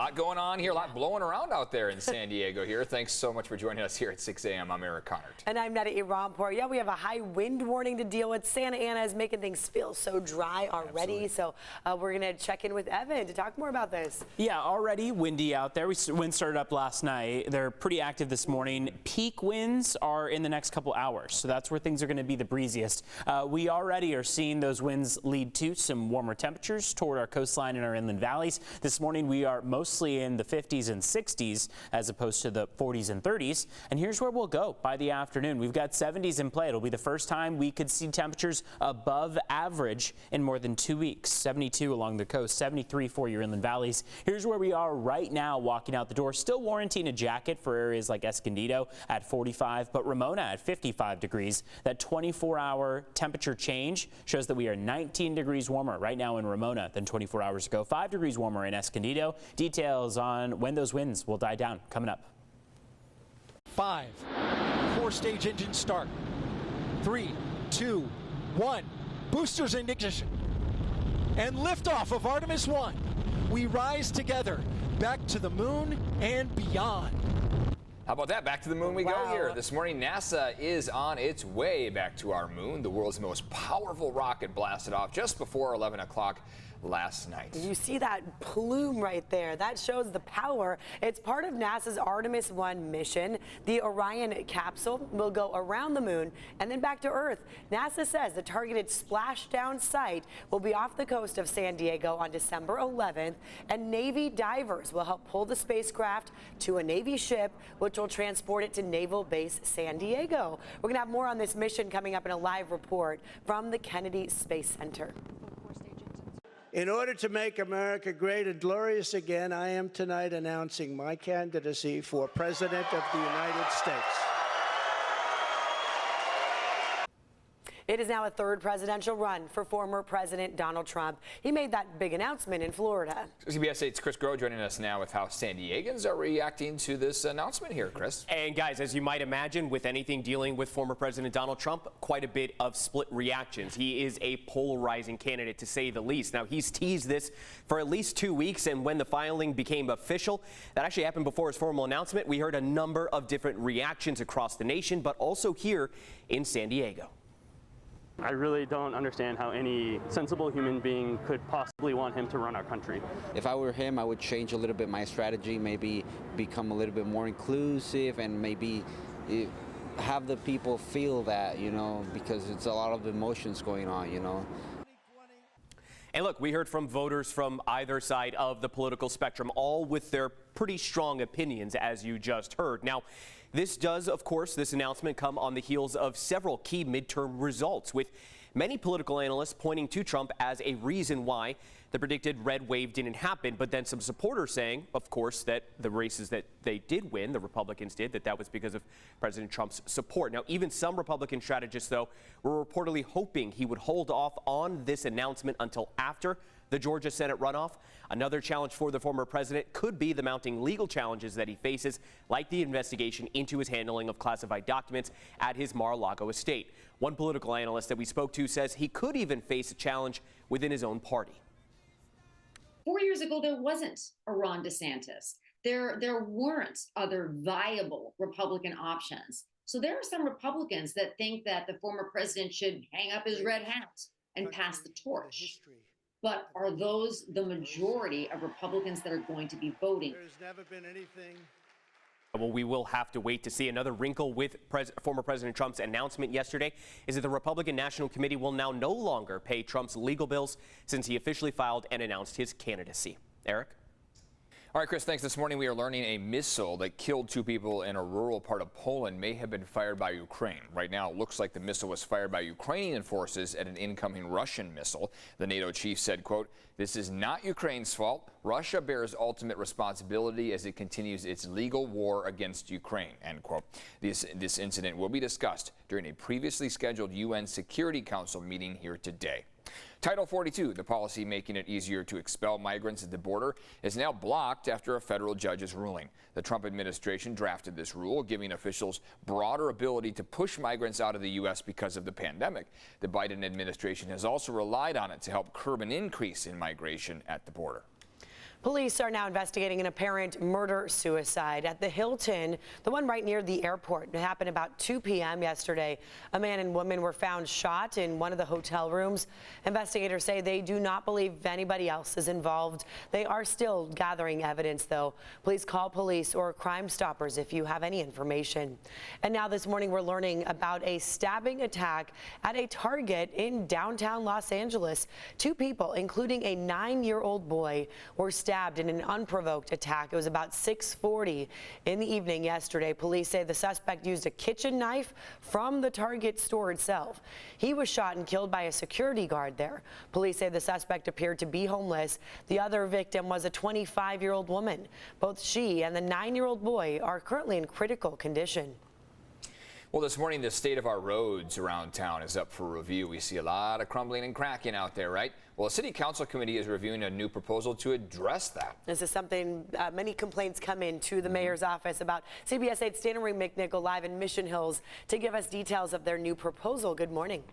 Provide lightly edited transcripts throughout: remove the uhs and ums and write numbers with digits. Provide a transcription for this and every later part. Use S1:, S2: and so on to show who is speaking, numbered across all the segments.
S1: lot going on here, a lot blowing around out there in San Diego here. Thanks so much for joining us here at 6 a.m. I'm Eric Connard.
S2: And I'm Netta Iranpour. Yeah, we have a high wind warning to deal with. Santa Ana is making things feel so dry already. Absolutely. So we're going to check in with Evan to talk more about this.
S3: Yeah, already windy out there. Wind started up last night. They're pretty active this morning. Peak winds are in the next couple hours, so that's where things are going to be the breeziest. We already are seeing those winds lead to some warmer temperatures toward our coastline and our inland valleys. This morning we are mostly in the 50s and 60s as opposed to the 40s and 30s. And here's where we'll go by the afternoon. We've got 70s in play. It'll be the first time we could see temperatures above average in more than 2 weeks. 72 along the coast, 73 for your inland valleys. Here's where we are right now walking out the door. Still warranting a jacket for areas like Escondido at 45, but Ramona at 55 degrees. That 24-hour temperature change shows that we are 19 degrees warmer right now in Ramona than 24 hours ago. 5 degrees warmer in Escondido. Details on when those winds will die down coming up.
S4: 5, 4-stage engine start. 3, 2, 1. Boosters in ignition. And liftoff of Artemis I. We rise together back to the moon and beyond.
S1: How about that? Back to the moon we go here. This morning, NASA is on its way back to our moon. The world's most powerful rocket blasted off just before 11 o'clock last night.
S2: You see that plume right there. That shows the power. It's part of NASA's Artemis I mission. The Orion capsule will go around the moon and then back to Earth. NASA says the targeted splashdown site will be off the coast of San Diego on December 11th, and Navy divers will help pull the spacecraft to a Navy ship, which will transport it to Naval Base San Diego. We're going to have more on this mission coming up in a live report from the Kennedy Space Center.
S5: In order to make America great and glorious again, I am tonight announcing my candidacy for President of the United States.
S2: It is now a third presidential run for former President Donald Trump. He made that big announcement in Florida.
S1: CBS 8's Chris Groh joining us now with how San Diegans are reacting to this announcement here, Chris.
S6: And guys, as you might imagine, with anything dealing with former President Donald Trump, quite a bit of split reactions. He is a polarizing candidate, to say the least. Now, he's teased this for at least 2 weeks, and when the filing became official, that actually happened before his formal announcement, we heard a number of different reactions across the nation, but also here in San Diego.
S7: I really don't understand how any sensible human being could possibly want him to run our country.
S8: If I were him, I would change a little bit my strategy, maybe become a little bit more inclusive, and maybe have the people feel that, you know, because it's a lot of emotions going on, you know.
S6: And look, we heard from voters from either side of the political spectrum, all with their pretty strong opinions, as you just heard. Now, this does, of course, this announcement come on the heels of several key midterm results, with many political analysts pointing to Trump as a reason why the predicted red wave didn't happen. But then some supporters saying, of course, that the races that they did win, the Republicans did, that was because of President Trump's support. Now, even some Republican strategists, though, were reportedly hoping he would hold off on this announcement until after the Georgia Senate runoff. Another challenge for the former president could be the mounting legal challenges that he faces, like the investigation into his handling of classified documents at his Mar-a-Lago estate. One political analyst that we spoke to says he could even face a challenge within his own party.
S9: 4 years ago, there wasn't a Ron DeSantis. There weren't other viable Republican options. So there are some Republicans that think that the former president should hang up his red hat and pass the torch. But are those the majority of Republicans that are going to be voting?
S5: There's never been anything.
S6: Well, we will have to wait to see. Another wrinkle with former President Trump's announcement yesterday is that the Republican National Committee will now no longer pay Trump's legal bills since he officially filed and announced his candidacy. Eric?
S1: All right, Chris, thanks. This morning we are learning a missile that killed 2 people in a rural part of Poland may have been fired by Ukraine. Right now, it looks like the missile was fired by Ukrainian forces at an incoming Russian missile. The NATO chief said, quote, "This is not Ukraine's fault. Russia bears ultimate responsibility as it continues its legal war against Ukraine," end quote. This incident will be discussed during a previously scheduled UN Security Council meeting here today. Title 42, the policy making it easier to expel migrants at the border, is now blocked after a federal judge's ruling. The Trump administration drafted this rule, giving officials broader ability to push migrants out of the U.S. because of the pandemic. The Biden administration has also relied on it to help curb an increase in migration at the border.
S2: Police are now investigating an apparent murder-suicide at the Hilton, the one right near the airport. It happened about 2 p.m. yesterday. A man and woman were found shot in one of the hotel rooms. Investigators say they do not believe anybody else is involved. They are still gathering evidence, though. Please call police or Crime Stoppers if you have any information. And now this morning we're learning about a stabbing attack at a Target in downtown Los Angeles. 2 people, including a 9-year-old boy, were stabbed in an unprovoked attack. It was about 6:40 in the evening yesterday. Police say the suspect used a kitchen knife from the Target store itself. He was shot and killed by a security guard there. Police say the suspect appeared to be homeless. The other victim was a 25-year-old woman. Both she and the 9-year-old boy are currently in critical condition.
S1: Well, this morning, the state of our roads around town is up for review. We see a lot of crumbling and cracking out there, right? Well, a city council committee is reviewing a new proposal to address that.
S2: This is something many complaints come into the mayor's office about. CBS 8's Dana Marie McNichol live in Mission Hills to give us details of their new proposal. Good morning.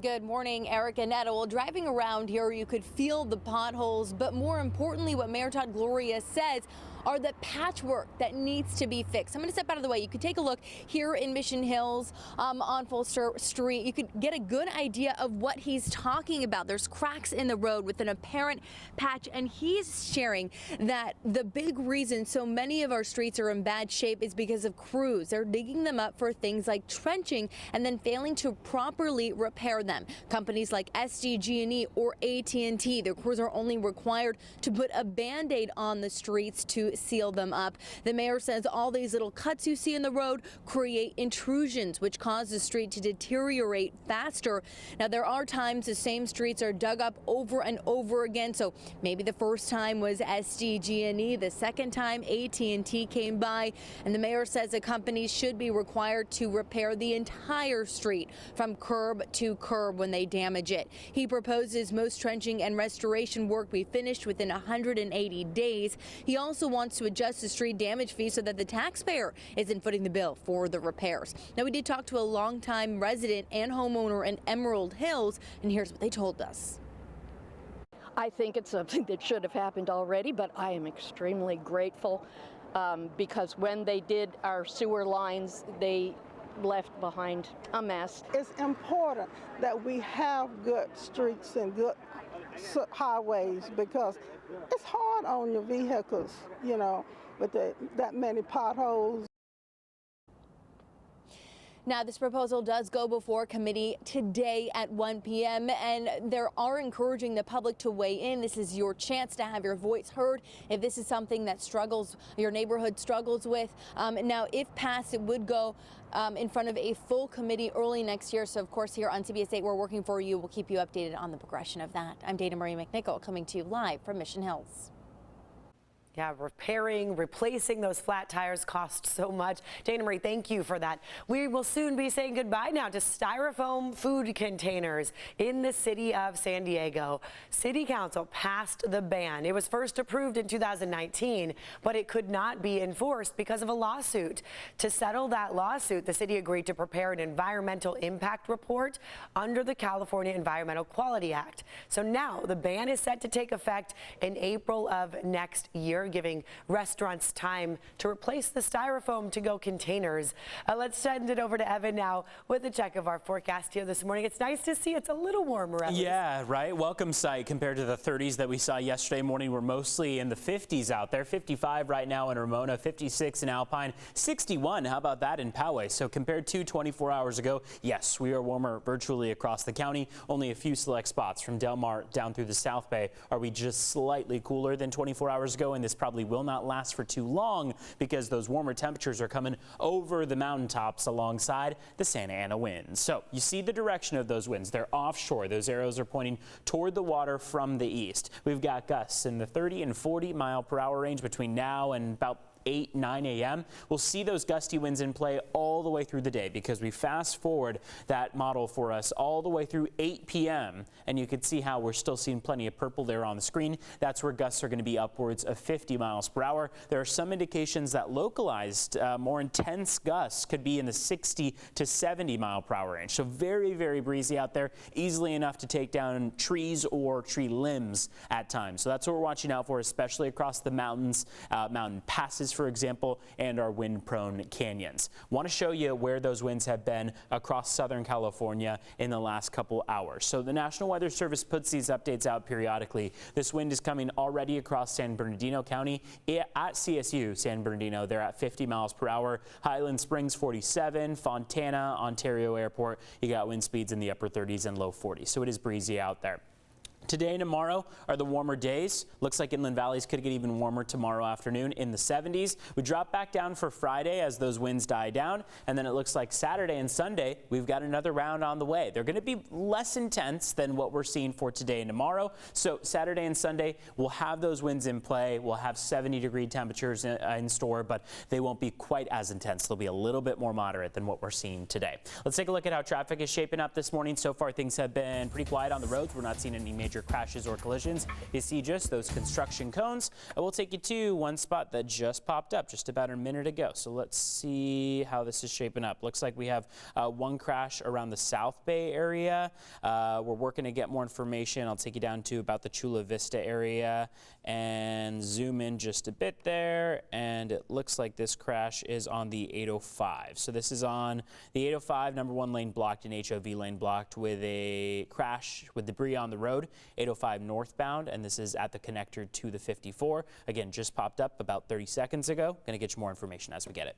S10: Good morning, Eric and Netta. Well, driving around here, you could feel the potholes, but more importantly, what Mayor Todd Gloria says are the patchwork that needs to be fixed. I'm going to step out of the way. You could take a look here in Mission Hills on Full Street. You could get a good idea of what he's talking about. There's cracks in the road with an apparent patch, and he's sharing that the big reason so many of our streets are in bad shape is because of crews. They're digging them up for things like trenching and then failing to properly repair them. Companies like SDG&E or AT&T, their crews are only required to put a Band-Aid on the streets to seal them up. The mayor says all these little cuts you see in the road create intrusions, which cause the street to deteriorate faster. Now, there are times the same streets are dug up over and over again. So maybe the first time was SDG&E, the second time AT&T came by, and the mayor says the companies should be required to repair the entire street from curb to curb when they damage it. He proposes most trenching and restoration work be finished within 180 days. He also wants to adjust the street damage fee so that the taxpayer isn't footing the bill for the repairs. Now, we did talk to a longtime resident and homeowner in Emerald Hills, and here's what they told us.
S11: I think it's something that should have happened already, but I am extremely grateful because when they did our sewer lines, they left behind a mess.
S12: It's important that we have good streets and good highways because it's hard on your vehicles, you know, with that many potholes.
S10: Now, this proposal does go before committee today at 1 p.m. and they are encouraging the public to weigh in. This is your chance to have your voice heard if this is something that your neighborhood struggles with. Now, if passed, it would go in front of a full committee early next year. So, of course, here on CBS 8, we're working for you. We'll keep you updated on the progression of that. I'm Dana Marie McNichol coming to you live from Mission Hills.
S2: Yeah, replacing those flat tires costs so much. Dana Marie, thank you for that. We will soon be saying goodbye now to styrofoam food containers in the city of San Diego. City Council passed the ban. It was first approved in 2019, but it could not be enforced because of a lawsuit. To settle that lawsuit, the city agreed to prepare an environmental impact report under the California Environmental Quality Act. So now the ban is set to take effect in April of next year, giving restaurants time to replace the styrofoam to-go containers. Let's send it over to Evan now with a check of our forecast here this morning. It's nice to see it's a little warmer out.
S3: Yeah, right. Welcome sight compared to the 30s that we saw yesterday morning. We're mostly in the 50s out there. 55 right now in Ramona, 56 in Alpine, 61. How about that in Poway? So compared to 24 hours ago, yes, we are warmer virtually across the county. Only a few select spots from Del Mar down through the South Bay are we just slightly cooler than 24 hours ago, and this probably will not last for too long because those warmer temperatures are coming over the mountaintops alongside the Santa Ana winds. So you see the direction of those winds. They're offshore. Those arrows are pointing toward the water from the east. We've got gusts in the 30 and 40 mile per hour range between now and about 8, 9 a.m. We'll see those gusty winds in play all the way through the day because we fast forward that model for us all the way through 8 p.m. and you can see how we're still seeing plenty of purple there on the screen. That's where gusts are going to be upwards of 50 miles per hour. There are some indications that localized more intense gusts could be in the 60 to 70 mile per hour range. So very, very breezy out there, easily enough to take down trees or tree limbs at times. So that's what we're watching out for, especially across the mountains, mountain passes, for example, and our wind-prone canyons. Want to show you where those winds have been across Southern California in the last couple hours. So the National Weather Service puts these updates out periodically. This wind is coming already across San Bernardino County. At CSU San Bernardino, they're at 50 miles per hour. Highland Springs 47, Fontana, Ontario Airport, you got wind speeds in the upper 30s and low 40s. So it is breezy out there. Today and tomorrow are the warmer days. Looks like inland valleys could get even warmer tomorrow afternoon in the 70s. We drop back down for Friday as those winds die down. And then it looks like Saturday and Sunday, we've got another round on the way. They're going to be less intense than what we're seeing for today and tomorrow. So Saturday and Sunday, we'll have those winds in play. We'll have 70-degree temperatures in store, but they won't be quite as intense. They'll be a little bit more moderate than what we're seeing today. Let's take a look at how traffic is shaping up this morning. So far, things have been pretty quiet on the roads. We're not seeing any major crashes or collisions. You see just those construction cones. I will take you to one spot that just popped up just about a minute ago. So let's see how this is shaping up. Looks like we have one crash around the South Bay area. We're working to get more information. I'll take you down to about the Chula Vista area and zoom in just a bit there. And it looks like this crash is on the 805. So this is on the 805, number 1 lane blocked and HOV lane blocked with a crash with debris on the road. 805 northbound, and this is at the connector to the 54. Again, just popped up about 30 seconds ago. Going to get you more information as we get it.